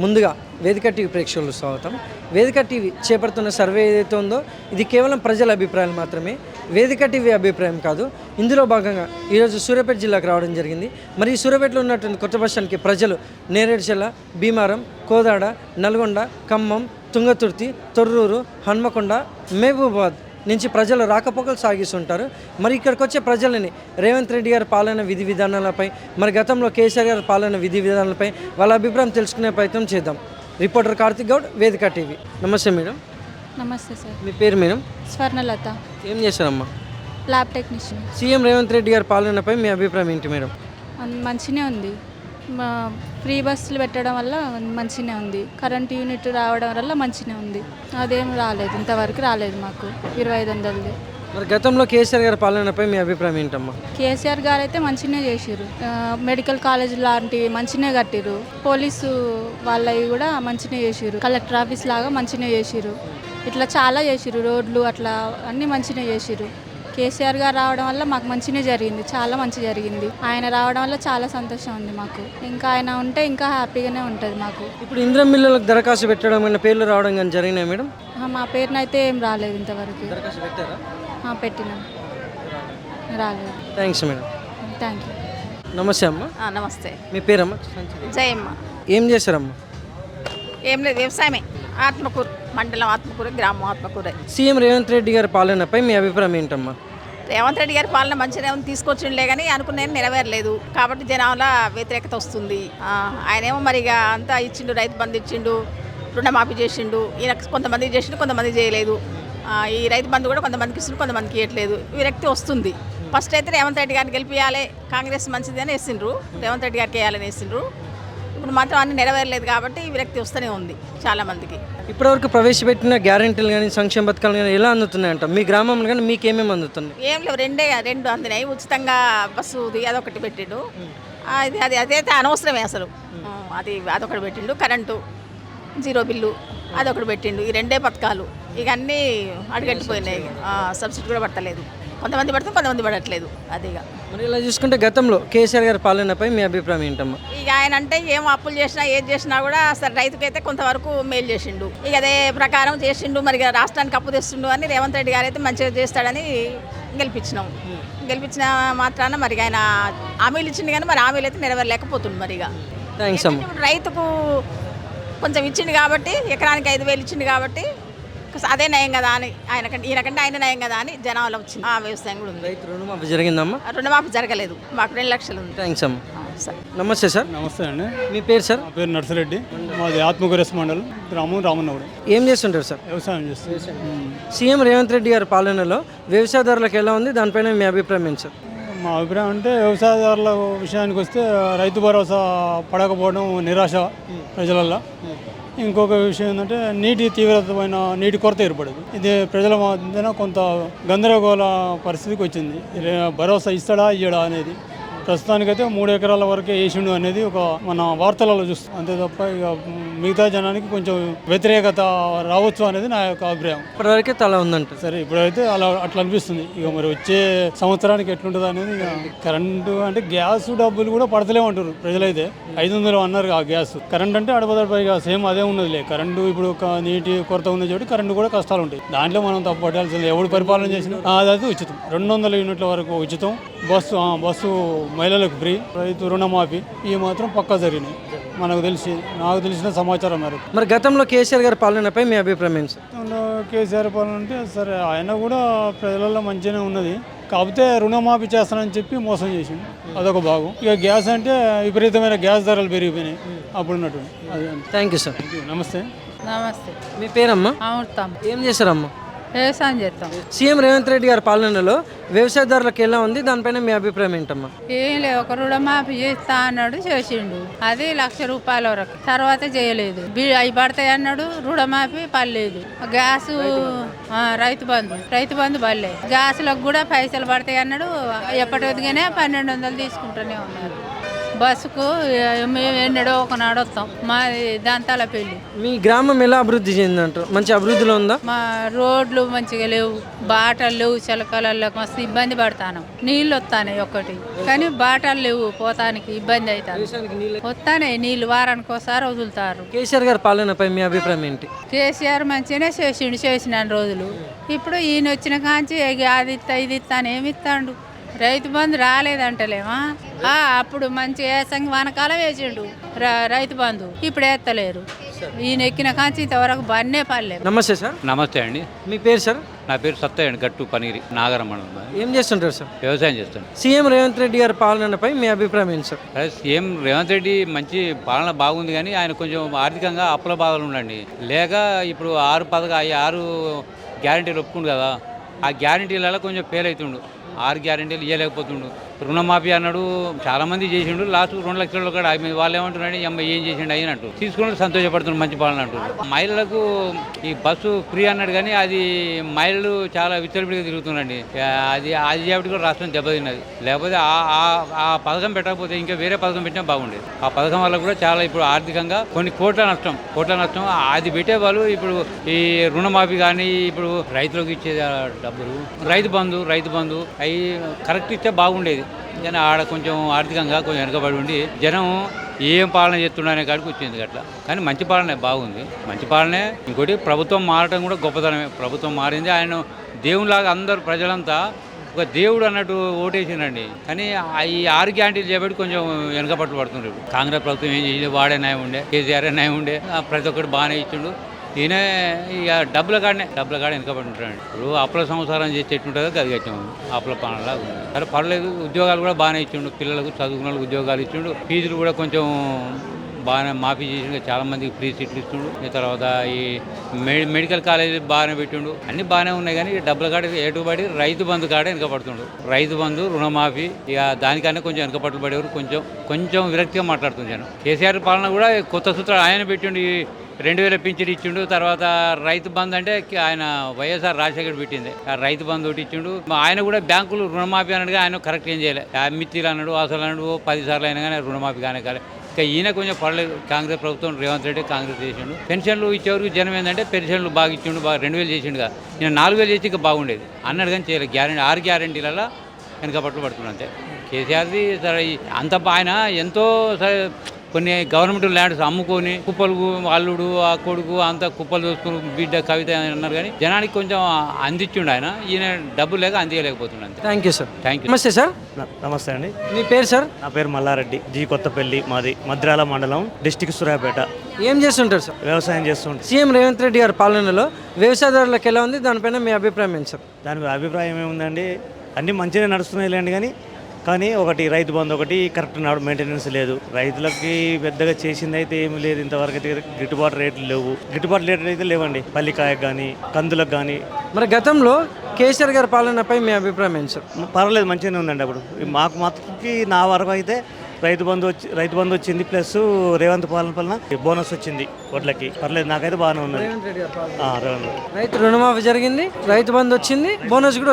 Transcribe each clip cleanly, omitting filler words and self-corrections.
ముందుగా వేదిక టీవీ ప్రేక్షకులకు స్వాగతం. వేదిక టీవీ చేపడుతున్న సర్వే ఏదైతే ఉందో ఇది కేవలం ప్రజల అభిప్రాయాలు మాత్రమే, వేదిక టీవీ అభిప్రాయం కాదు. ఇందులో భాగంగా ఈరోజు సూర్యాపేట జిల్లాకు రావడం జరిగింది. మరి ఈ సూర్యాపేటలో ఉన్నటువంటి కొత్త బస్ స్టాండ్కి ప్రజలు నేరేడుచెల్ల, భీమారం, కోదాడ, నల్గొండ, ఖమ్మం, తుంగతుర్తి, తొర్రూరు, హన్మకొండ, మహబూబాబాద్ నుంచి ప్రజలు రాకపోకలు సాగిస్తుంటారు. మరి ఇక్కడికి వచ్చే ప్రజలని రేవంత్ రెడ్డి గారి పాలన విధి విధానాలపై, మరి గతంలో కేసీఆర్ గారి పాలన విధి విధానాలపై వాళ్ళ అభిప్రాయం తెలుసుకునే ప్రయత్నం చేద్దాం. రిపోర్టర్ కార్తిక్ గౌడ్, వేదిక టీవీ. నమస్తే మేడం. నమస్తే సార్. మీ పేరు మేడం? స్వర్ణలత, ఏం చేస్తారమ్మా? Lab technician. CM Revanth Reddy గారి పాలనపై మీ అభిప్రాయం ఏంటి మేడం? మంచిగానే ఉంది. ఫ్రీ బస్సులు పెట్టడం వల్ల మంచిగానే ఉంది. కరెంట్ యూనిట్ రావడం వల్ల మంచిగానే ఉంది. అదేం రాలేదు, ఇంతవరకు రాలేదు మాకు 2500. మరి గతంలో కేసీఆర్ గారి పాలనపై మీ అభిప్రాయం ఏంటమ్మా? కేసీఆర్ గారు అయితే మంచిగానే చేసిర్రు. మెడికల్ కాలేజ్ లాంటివి మంచిగానే కట్టిర్రు. పోలీసు వాళ్ళవి కూడా మంచిగానే చేసిర్రు. కలెక్టర్ ఆఫీస్ లాగా మంచిగానే చేసిర్రు. ఇట్లా చాలా చేసిర్రు. రోడ్లు అట్లా అన్నీ మంచిగానే చేసిర్రు. కేసీఆర్ గారు రావడం వల్ల మాకు మంచిగానే జరిగింది, చాలా మంచి జరిగింది. ఆయన రావడం వల్ల చాలా సంతోషం ఉంది మాకు. ఇంకా ఆయన ఉంటే ఇంకా హ్యాపీగానే ఉంటుంది మాకు. ఇప్పుడు ఇందిరమ్మ ఇళ్లకు దరఖాస్తు పెట్టడం అనే పేర్లు రావడం కానీ జరిగినాయి మేడం? మా పేరునైతే ఏం రాలేదు ఇంతవరకు. దరఖాస్తు పెట్టారా? పెట్టినాం, రాలేదు. Thanks madam. Thank you. నమస్తే అమ్మ. నమస్తే. మీ పేరమ్మా? జయమ్మ. ఏం చేస్తారమ్మా? ఏం లేదు, వ్యవసాయమే. ఆత్మకూరు మండలం, ఆత్మకూరు గ్రామం, ఆత్మకూరే. సీఎం రేవంత్ రెడ్డి గారి పాలనపై మీ అభిప్రాయం ఏంటమ్మా? రేవంత్ రెడ్డి గారి పాలన మంచిగా ఉంది, తీసుకొచ్చిండే కానీ అనుకునేది నెరవేరలేదు కాబట్టి జనాల వ్యతిరేకత వస్తుంది. ఆయనేమో మరిగా అంతా ఇచ్చిండు, రైతు బంధు ఇచ్చిండు, రుణమాఫీ చేసిండు. ఈయన కొంతమంది చేసిండు, కొంతమంది చేయలేదు. ఈ రైతు బంధు కూడా కొంతమందికి ఇస్తుండు, కొంతమందికి ఇవ్వట్లేదు. విరక్తి వస్తుంది. ఫస్ట్ అయితే రేవంత్ రెడ్డి గారిని గెలిపియాలి, కాంగ్రెస్ మంచిది అని వేసిండ్రు, రేవంత్ రెడ్డి గారికి వేయాలని వేసిండ్రు. ఇప్పుడు మాత్రం అన్ని నెరవేరలేదు కాబట్టి విరక్తి వస్తూనే ఉంది చాలామందికి. ఇప్పటివరకు ప్రవేశపెట్టిన గ్యారెంటీలు కానీ సంక్షేమ పథకాలు కానీ ఎలా అందుతున్నాయంట మీ గ్రామంలో? కానీ మీకు ఏమేమి అందుతున్నాయి? ఏం లేవు, రెండు అందినాయి. ఉచితంగా బస్సుది అదొకటి పెట్టిండు. అదైతే అనవసరమే అసలు. అదొకటి పెట్టిండు. కరెంటు జీరో బిల్లు అదొకటి పెట్టిండు. ఈ రెండే పథకాలు. ఇక అన్నీ అడిగట్టిపోయినాయి. సబ్సిడీ కూడా పడతలేదు. కొంతమంది పడుతుంది, కొంతమంది పడట్లేదు. అదిగా మరి ఇలా చూసుకుంటే గతంలో కేసీఆర్ గారి పాలనపై మీ అభిప్రాయం ఏంటమ్మా? ఇక ఆయన అంటే ఏం అప్పులు చేసినా ఏది చేసినా కూడా అసలు రైతుకైతే కొంతవరకు మేలు చేసిండు. ఇక అదే ప్రకారం చేసిండు. మరి రాష్ట్రానికి అప్పు తెస్తుండు అని రేవంత్ రెడ్డి గారు అయితే మంచిగా చేస్తాడని గెలిపించినాం. గెలిపించిన మాత్రాన మరి ఆయన హామీలు ఇచ్చిండు కానీ మరి హామీలు అయితే నెరవేరలేకపోతుంది. మరి ఇక థ్యాంక్స్ అమ్మా. రైతుకు కొంచెం ఇచ్చిండు కాబట్టి, ఎకరానికి 5000 ఇచ్చిండు కాబట్టి అదే నయం కదా అని ఈయనకంటే ఆయన నయం కదా అని జనాలు వచ్చింది. వ్యవసాయం కూడా ఉంది. రైతు రుణమాఫీ జరిగిందమ్మా? రుణమాఫీ జరగలేదు, మాకు 2 లక్షలు ఉంది. థ్యాంక్స్ అమ్మా. సార్ నమస్తే సార్. నమస్తే అండి. మీ పేరు సార్? నా పేరు నర్సిరెడ్డి, మాది ఆత్మకూరు మండలం, గ్రామం రామన్నగూడెం. ఏం చేస్తుంటారు సార్? వ్యవసాయం చేస్తాం. సీఎం రేవంత్ రెడ్డి గారి పాలనలో వ్యవసాయదారులకు ఎలా ఉంది, దానిపైన మీ అభిప్రాయం ఏంటి సార్? మా అభిప్రాయం అంటే వ్యవసాయదారుల విషయానికి వస్తే రైతు భరోసా పడకపోవడం నిరాశ ప్రజలల్లో. ఇంకొక విషయం ఏంటంటే నీటి తీవ్రతమైన నీటి కొరత ఏర్పడదు. ఇది ప్రజల మధ్యన కొంత గందరగోళ పరిస్థితికి వచ్చింది. భరోసా ఇస్తాడా ఇయ్యడా అనేది. ప్రస్తుతానికైతే 3 ఎకరాల వరకే వేసిండు అనేది ఒక మన వార్తలలో చూస్తాం. అంతే తప్ప ఇక మిగతా జనానికి కొంచెం వ్యతిరేకత రావచ్చు అనేది నా యొక్క అభిప్రాయం. ఇప్పటివరకే తల ఉందంట. సరే, ఇప్పుడైతే అట్లా అనిపిస్తుంది. ఇక మరి వచ్చే సంవత్సరానికి ఎట్లుంటుంది అనేది. ఇక కరెంటు అంటే గ్యాస్ డబ్బులు కూడా పడతలేమంటారు ప్రజలైతే. 500 అన్నారు ఆ గ్యాస్. కరెంట్ అంటే అడపదడపైగా సేమ్ అదే ఉన్నదిలే. కరెంటు ఇప్పుడు ఒక నీటి కొరత ఉంది కాబట్టి కరెంటు కూడా కష్టాలు ఉంటాయి. దాంట్లో మనం తప్పు పట్టాల్సింది. ఎవడు పరిపాలన చేసినా అదైతే ఉచితం. 200 యూనిట్ల వరకు ఉచితం. బస్సు మహిళలకు ఫ్రీ. రైతు రుణమాఫీ ఇవి మాత్రం పక్కా జరిగినాయి నాకు తెలిసిన సమాచారం మేరకు. మరి గతంలో కేసీఆర్ గారి పాలనపై మీ అభిప్రాయం ఏంటి సార్? గతంలో కేసీఆర్ పాలన అంటే సరే ఆయన కూడా ప్రజలలో మంచిగానే ఉన్నది. కాకపోతే రుణమాఫీ చేస్తానని చెప్పి మోసం చేసిండు, అదొక భాగం. ఇక గ్యాస్ అంటే విపరీతమైన గ్యాస్ ధరలు పెరిగిపోయినాయి అప్పుడున్నట్టు. Thank you sir. నమస్తే. నమస్తే. మీ పేరమ్మా? అమృతం. ఏం చేస్తారమ్మా? వ్యవసాయం చేస్తాం. సీఎం రేవంత్ రెడ్డి గారి పాలనలో వ్యవసాయదారులకు ఎలా ఉంది, దానిపైన మీ అభిప్రాయం ఏంటమ్మా? ఏం లేదు, ఒక రుణమాఫీ చేస్తా అన్నాడు, చేసిండు. అది ₹1,00,000 వరకు. తర్వాత చేయలేదు. అవి పడతాయి అన్నాడు, రుణమాఫీ పడలేదు. గ్యాస్ రైతు బంధు పడలేదు. గ్యాస్లకు కూడా పైసలు పడతాయి అన్నాడు. ఎప్పటిగానే 1200 తీసుకుంటూనే ఉన్నారు. బస్సుకు మేము ఎన్నడో ఒకనాడు వస్తాం. మాది దంతాల పెళ్ళి. మీ గ్రామం ఎలా అభివృద్ధి చెందిందంటారు? మంచి అభివృద్ధిలో ఉందా? మా రోడ్లు మంచిగా లేవు, బాటలు లేవు, చిలకలలో మస్తు ఇబ్బంది పడతాను. నీళ్ళు వస్తాయి ఒకటి, కానీ బాటలు లేవు, పోతానికి ఇబ్బంది అవుతాను. వస్తానే నీళ్ళు వారానికి ఒకసారి వదులుతారు. కేసీఆర్ గారి పాలనపై మీ అభిప్రాయం ఏంటి? కేసీఆర్ మంచిగానే చేసిన రోజులు. ఇప్పుడు ఈయన వచ్చిన కాంచి అది ఇస్తా ఇది ఇస్తాను, ఏమి ఇస్తాడు? రైతు బంధు రాలేదంటలేమా? అప్పుడు మంచి ఏసంగి వానకాలం వేసిండు రైతు బంధు, ఇప్పుడు వేస్తలేరు. ఈయన ఎక్కిన కాంచి ఇంతవరకు బన్నే పడలేదు. నమస్తే సార్. నమస్తే అండి. మీ పేరు సార్? నా పేరు సత్తయ్య అండి, గట్టు పనీరి, నాగరం మండలం. ఏం చేస్తుంటారు సార్? వ్యవసాయం చేస్తాను. సీఎం రేవంత్ రెడ్డి గారి పాలనపై మీ అభిప్రాయం ఏంటి సార్? అదే సీఎం రేవంత్ రెడ్డి మంచి పాలన బాగుంది, కానీ ఆయన కొంచెం ఆర్థికంగా అప్పుల బాధలు ఉండండి. లేక ఇప్పుడు 6 గ్యారంటీలు ఒప్పుకుండు కదా, ఆ గ్యారంటీలలో కొంచెం ఫెయిల్ అవుతుండు. 6 గ్యారంటీలు ఇవ్వలేకపోతుండు. రుణమాఫీ అన్నాడు, చాలా మంది చేసిండు. లాస్ట్ 2 లక్షల కూడా వాళ్ళు ఏమంటున్నాడు, అమ్మ ఏం చేసిండు అయినట్టు తీసుకుని సంతోషపడుతున్నాడు, మంచి పాలన అంటారు. మహిళలకు ఈ బస్సు ఫ్రీ అన్నాడు, కానీ అది మహిళలు చాలా విచ్చలవిడిగా తిరుగుతున్నారండి. అది కాబట్టి కూడా రాష్ట్రం దెబ్బతిన్నది. లేకపోతే ఆ పథకం పెట్టకపోతే ఇంకా వేరే పథకం పెట్టినా బాగుండేది. ఆ పథకం వల్ల కూడా చాలా ఇప్పుడు ఆర్థికంగా కొన్ని కోట్ల నష్టం. అది పెట్టే వాళ్ళు ఇప్పుడు ఈ రుణమాఫీ కానీ ఇప్పుడు రైతులకు ఇచ్చే డబ్బులు, రైతు బంధు అవి కరెక్ట్ ఇస్తే బాగుండేది. కానీ ఆడ కొంచెం ఆర్థికంగా కొంచెం వెనకబడి ఉండి జనం ఏం పాలన చేస్తున్నారనే కాడికి వచ్చింది అట్లా. కానీ మంచి పాలనే బాగుంది, మంచి పాలనే. ఇంకోటి ప్రభుత్వం మారటం కూడా గొప్పతనమే. ప్రభుత్వం మారింది, ఆయన దేవునిలాగా అందరు ప్రజలంతా ఒక దేవుడు అన్నట్టు ఓటేసిండండి. కానీ ఈ 6 గ్యారంటీలు చేపట్టి కొంచెం వెనకపట్టు పడుతున్నారు. కాంగ్రెస్ ప్రభుత్వం ఏం చేసింది, వాడే న్యాయం ఉండే, కేసీఆర్ న్యాయం ఉండే, ప్రతి ఒక్కటి బాగానే ఇచ్చిండు. ఈయన ఇక డబ్బుల కాడ వెనకబడి ఉంటాడు. ఇప్పుడు అప్పుల సంసారం చేసి ఎట్టుంటుందో అది కట్టాము, అప్పుల పాలనలా ఉంది. సరే పర్లేదు, ఉద్యోగాలు కూడా బాగానే ఇచ్చిండు, పిల్లలకు చదువుకున్న వాళ్ళకి ఉద్యోగాలు ఇచ్చిండు. ఫీజులు కూడా కొంచెం బాగానే మాఫీ చేసిండు, చాలా మందికి ఫ్రీ సీట్లు ఇస్తుండు. తర్వాత ఈ మెడికల్ కాలేజీ బాగానే పెట్టిండు. అన్ని బాగానే ఉన్నాయి, కానీ డబ్బుల కాడ ఎటుబడి రైతు బంధు కాడ వెనకపడుతుండు. రైతు బంధు, రుణమాఫీ, ఇక దానికన్నా కొంచెం వెనకపట్టు పడేవారు కొంచెం విరక్తిగా మాట్లాడుతుంది జనం. కేసీఆర్ పాలన కూడా కొత్త సూత్రాలు ఆయన పెట్టిండు. 2000 పింఛన్ ఇచ్చిండు. తర్వాత రైతు బంధు అంటే ఆయన వైఎస్ఆర్ రాజశేఖర్ పెట్టింది. ఆ రైతు బంధు ఒకటి ఇచ్చిండు. ఆయన కూడా బ్యాంకులు రుణమాఫీ అన్నాడుగా ఆయన కరెక్ట్ ఏం చేయలేదు. మిత్తిలు అన్నాడు, అసలు అన్నాడు, 10 సార్లు అయినా కానీ రుణమాఫీ కానీ కాలేదు. ఇంకా ఈయన కొంచెం పర్లేదు. కాంగ్రెస్ ప్రభుత్వం, రేవంత్ రెడ్డి కాంగ్రెస్ చేసిండు. పెన్షన్లు ఇచ్చేవరకు జనం ఏంటంటే పెన్షన్లు బాగా ఇచ్చిండు, 2000 చేసిండుగా. ఈయన 4000 చేసి ఇంకా బాగుండేది అన్నాడు, కానీ చేయలేదు. 6 గ్యారంటీలలో వెనకపట్లు పడుతున్నాడు అంతే. కేసీఆర్ది సరే అంత ఆయన ఎంతో సరే కొన్ని గవర్నమెంట్ ల్యాండ్స్ అమ్ముకొని కుప్పలు, అల్లుడు, ఆ కొడుకు అంతా కుప్పలు చూసుకుని బిడ్డ కవిత అన్నారు, కానీ జనానికి కొంచెం అందించిండు ఆయన. ఈయన డబ్బు లేక అందియలేకపోతున్నాడు అంతే. Thank you sir. Thank you. నమస్తే సార్. నమస్తే అండి. మీ పేరు సార్? నా పేరు మల్లారెడ్డి, జీ కొత్తపల్లి, మాది మద్రాల మండలం, డిస్టిక్ సూర్యాపేట. ఏం చేస్తుంటారు సార్? వ్యవసాయం చేస్తుంటాం. సీఎం రేవంత్ రెడ్డి గారి పాలనలో వ్యవసాయదారులకు ఎలా ఉంది, దానిపైన మీ అభిప్రాయం ఏంటి సార్? దాని అభిప్రాయం ఏముందండి, అన్నీ మంచిగా నడుస్తున్నాయి లేండి, కానీ ఒకటి రైతు బంధు ఒకటి కరెక్ట్ మెయింటెనెన్స్ లేదు. రైతులకి పెద్దగా చేసింది అయితే ఏమీ లేదు. ఇంతవరకు అయితే గిట్టుబాటు రేట్లు లేవు. గిట్టుబాటు రేట్లు అయితే లేవండి, పల్లికాయకు కానీ కందులకు కానీ. మరి గతంలో కేసీఆర్ గారి పాలనపై మీ అభిప్రాయం ఏంటి సార్? పర్వాలేదు, మంచిగానే ఉందండి. అప్పుడు మాకు మాత్రకి నా వరకు అయితే రైతు బంధు వచ్చింది, ప్లస్ రేవంత్ పాలన బోనస్ వచ్చింది వడ్లకి. పర్లేదు, నాకైతే బాగానే ఉన్నది. రైతు రుణమాఫీ జరిగింది, రైతు బంధు వచ్చింది, బోనస్ కూడా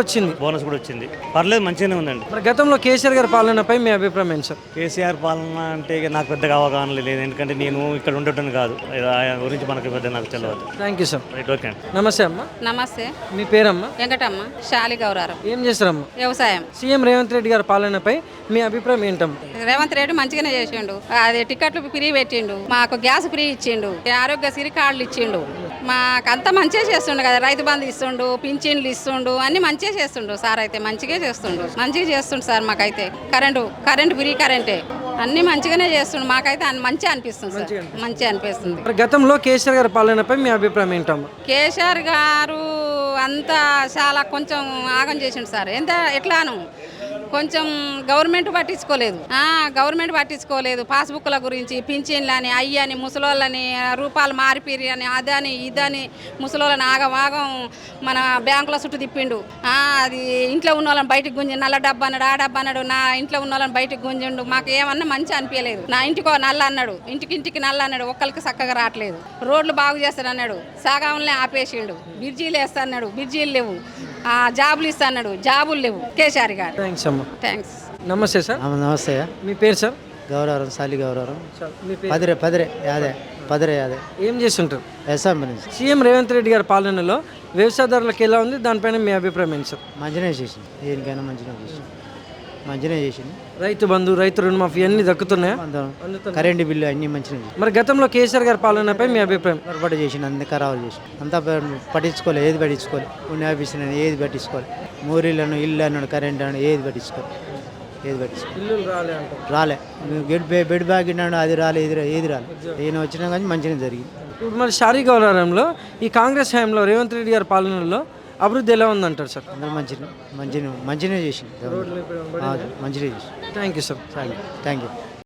వచ్చింది. పర్లేదు, మంచిగానే ఉందండి. మరి గతంలో కేసీఆర్ గారి పాలనపై మీ అభిప్రాయం ఏంటి సార్? కేసీఆర్ పాలన అంటే నాకు పెద్దగా అవగాహన లేదు, ఎందుకంటే నేను ఇక్కడ ఉండటం కాదు, ఆయన గురించి మనకి పెద్ద నాకు తెలియదు. Thank you sir. Right, okay అండి. నమస్తే అమ్మా. నమస్తే. మీ పేరమ్మా? వెంకటమ్మ, శాలి గౌరారం. ఏం చేస్తారమ్మా? వ్యవసాయం. సీఎం రేవంత్ రెడ్డి గారి పాలనపై మీ అభిప్రాయం ఏంటమ్మా? రేవంత్ రెడ్డి మంచిగానే చేసిండు. అది టికెట్లు ఫ్రీ పెట్టిండు, మాకు గ్యాస్ ఫ్రీ ఇచ్చిండు, ఆరోగ్యశ్రీ కార్డులు ఇచ్చిండు. మాకంతా మంచిగా చేస్తుండు కదా, రైతు బంధు ఇస్తుండు, పింఛన్లు ఇస్తుండు, అన్ని మంచిగా చేస్తుండు సార్. అయితే మంచిగా చేస్తుండు సార్. మాకైతే కరెంటు ఫ్రీ కరెంటే అన్ని మంచిగానే చేస్తుండు. మాకైతే మంచిగా అనిపిస్తుంది సార్, మంచిగా అనిపిస్తుంది. గతంలో కేసీఆర్ గారి పాలనపై మీ అభిప్రాయం ఏంటమ్మా? కేసీఆర్ గారు అంతా చాలా కొంచెం ఆగం చేసిండు సార్. ఎట్లాను కొంచెం గవర్నమెంట్ పట్టించుకోలేదు. పాస్బుక్ల గురించి, పింఛన్లని, అయ్యని, ముసలోళ్ళని, రూపాయలు మారిపిరి అని, అదని ఇదని ముసలోళ్ళని ఆగం మన బ్యాంకుల చుట్టూ తిప్పిండు. అది ఇంట్లో ఉన్న వాళ్ళని బయటకు గుంజి, నల్ల డబ్బా అన్నాడు, ఆ డబ్బా అన్నాడు, నా ఇంట్లో ఉన్న వాళ్ళని బయటకు గుంజిండు. మాకు ఏమన్నా మంచి అనిపించలేదు. నా ఇంటికో నల్ల అన్నాడు, ఇంటికి నల్ల అన్నాడు, ఒక్కరికి చక్కగా రావట్లేదు. రోడ్లు బాగు చేస్తానన్నాడు, సగంలో ఆపేసిండు. బిర్జీలు వేస్తా అన్నాడు, బిర్జీలు లేవు. జాబులు ఇస్తా అన్నాడు, జాబులు లేవు. కేసీఆర్ గారు. థ్యాంక్స్ అమ్మా. థ్యాంక్స్. నమస్తే సార్. నమస్తే. మీ పేరు సార్? గౌరవరం సాలి గౌరవరం మీ పేరు? పదిరే అదే ఏం చేస్తుంటారు? వ్యవసాయం పని సీఎం రేవంత్ రెడ్డి గారి పాలనలో వ్యవసాయదారులకు ఎలా ఉంది, దానిపైన మీ అభిప్రాయం ఏంటి సార్? మంచిగా చేసింది, దేనికైనా మంచిగా చేసింది. రైతు బంధు, రైతు రుణమాఫీ అన్ని దక్కుతున్నాయా? కరెంటు బిల్లు అన్నీ మంచిగా చేసింది. మరి గతంలో కేసీఆర్ గారి పాలనపై మీ అభిప్రాయం? పొరపాటు చేసింది, అంత ఖరాబు చేసింది. అంతా పట్టించుకోలేదు, ఏది పట్టించుకోలేదు. కొన్ని ఆఫీసులను ఏది పట్టించుకోలేదు. మూరీలను ఇల్లు అన్నాడు, కరెంట్ అన్నాడు, ఏది పట్టించుకోలేదు. ఇల్లు రాలే అంటారు. రాలే. బెడ్ బ్యాగ్ ఇన్నాడు, అది రాలే, ఏది రాలే. ఈయన వచ్చినా కానీ మంచిగా జరిగింది. ఇప్పుడు మరి షారీ గౌరవరంలో ఈ కాంగ్రెస్ హయాంలో రేవంత్ రెడ్డి గారి పాలనలో అభివృద్ధి ఎలా ఉందంటారు సార్? అందరూ మంచిగా చేసింది. మంచిగా చేసింది. Thank you sir. Thank you.